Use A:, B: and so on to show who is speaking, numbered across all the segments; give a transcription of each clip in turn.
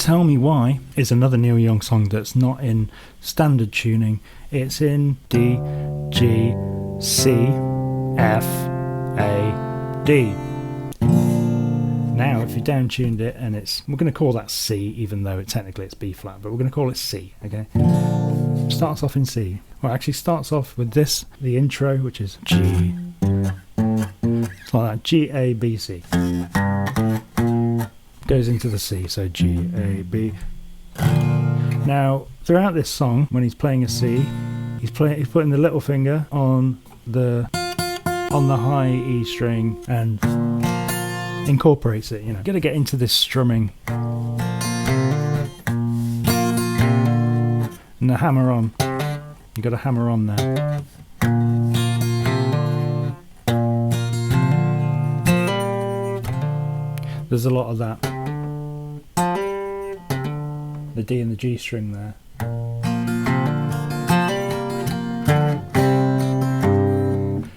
A: Tell Me Why is another Neil Young song that's not in standard tuning. It's in D, G, C, F, A, D. Now, if you down tuned it and we're going to call that C, even though technically it's B flat, but we're going to call it C, okay? Starts off in C. Well, it actually starts off with this, the intro, which is G. It's like that, G, A, B, C. Goes into the C, so G, A, B. Now, throughout this song, when he's playing a C, he's putting the little finger on the high E string and incorporates it, you know. Gotta get into this strumming. And the hammer on. You gotta hammer on there. There's a lot of that. The D and the G string there.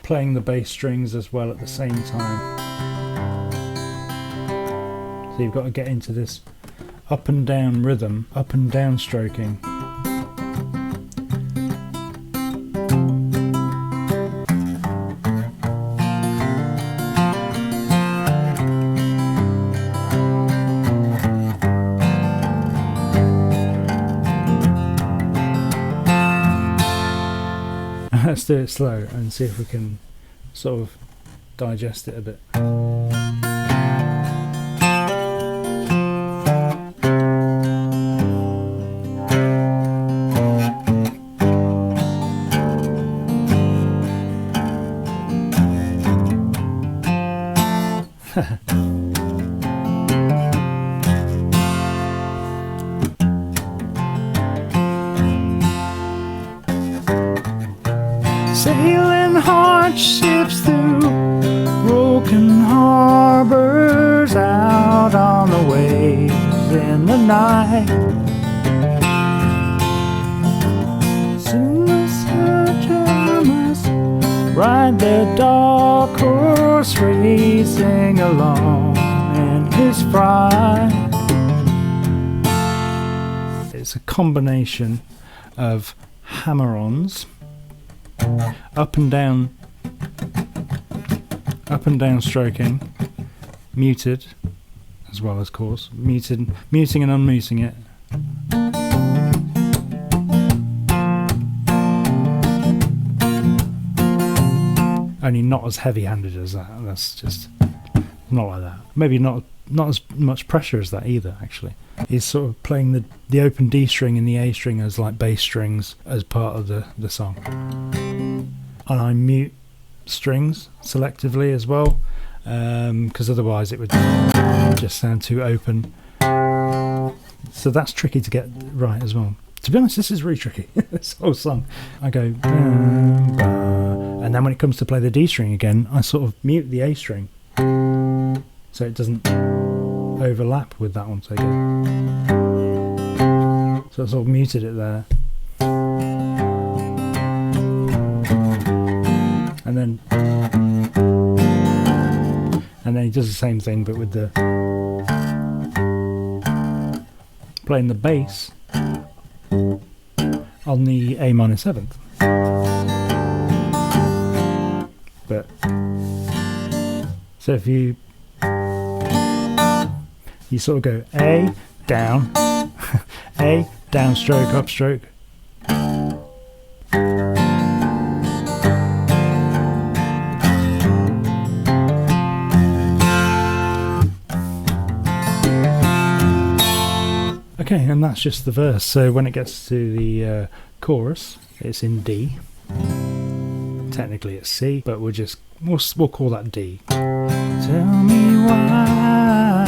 A: Playing the bass strings as well at the same time. So you've got to get into this up and down rhythm, up and down stroking. Let's do it slow and see if we can sort of digest it a bit.
B: Sailing hardships through broken harbors, out on the waves in the night. Soon as her must ride their dark horse, racing along in his fright.
A: It's a combination of hammer-ons, up and down stroking, muted as well, as course, muting and unmuting it. Only not as heavy-handed as that. That's just not like that. Maybe not as much pressure as that either, actually. He's sort of playing the open D string and the A string as like bass strings as part of the song. And I mute strings selectively as well, because otherwise it would just sound too open. So that's tricky to get right as well. To be honest, this is really tricky, this whole song. I go, and then when it comes to play the D string again, I sort of mute the A string, so it doesn't overlap with that one. So I sort of muted it there. And then he does the same thing, but with the playing the bass on the A minor 7th. But so if you sort of go A down, A downstroke, upstroke. Okay, and that's just the verse. So when it gets to the chorus, it's in D. Technically it's C, but we'll call that D. Tell me why.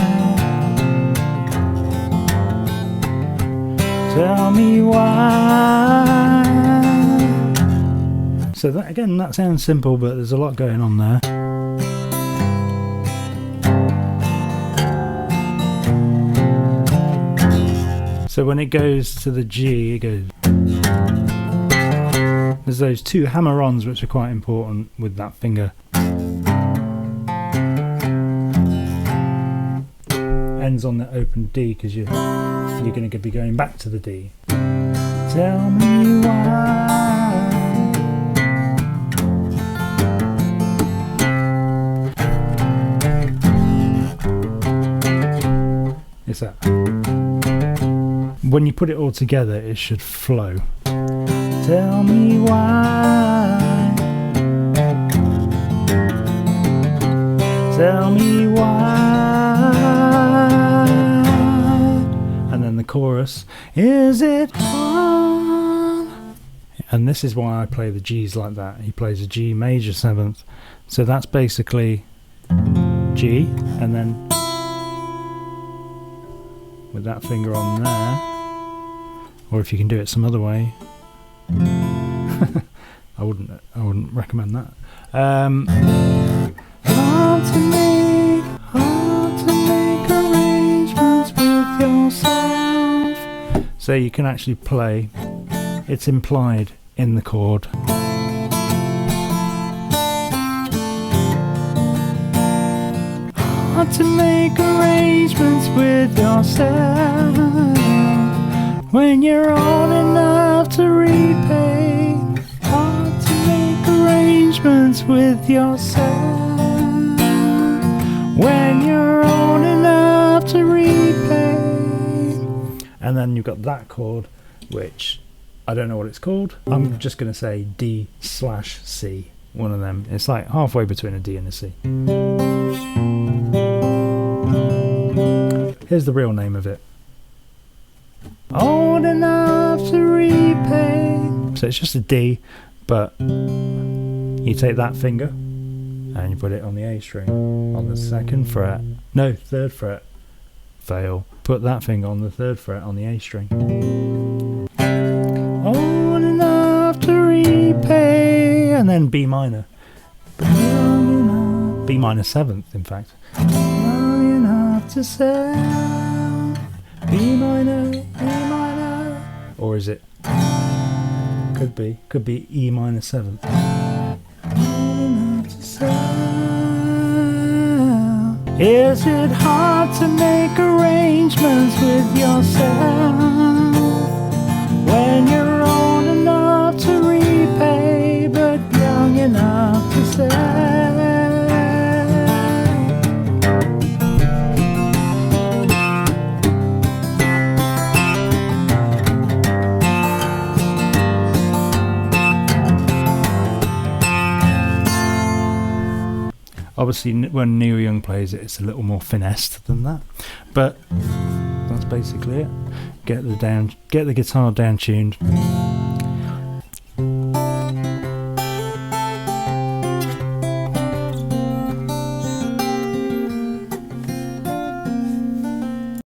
A: Tell me why. So that, again, that sounds simple, but there's a lot going on there. So when it goes to the G, it goes. There's those two hammer-ons which are quite important with that finger. And depends on the open D, because you're going to be going back to the D. Tell me why. It's that. When you put it all together, it should flow. Tell me why. Tell me why. And then the chorus. Is it hard? And this is why I play the G's like that. He plays a G major 7th. So that's basically G, and then with that finger on there, or if you can do it some other way. I wouldn't recommend that. Hard to make arrangements with yourself. So you can actually play, it's implied in the chord. Hard to make arrangements with yourself when you're old enough to repay. Hard to make arrangements with yourself when you're old enough to repay. And then you've got that chord, which I don't know what it's called. I'm just going to say D/C, one of them. It's like halfway between a D and a C. Here's the real name of it. Old enough to repay. So it's just a D, but you take that finger and you put it on the A string on the 2nd fret. No, 3rd fret. Fail. Put that finger on the 3rd fret on the A string. Old enough to repay. And then B minor. B minor 7th, in fact. Young enough to sell. B minor, E minor. Or is it? Could be E minor 7th. Is it hard to make arrangements with yourself when you're old enough to repay but young enough to sell? Obviously, when Neil Young plays it, it's a little more finessed than that, but that's basically it. Get the guitar down tuned.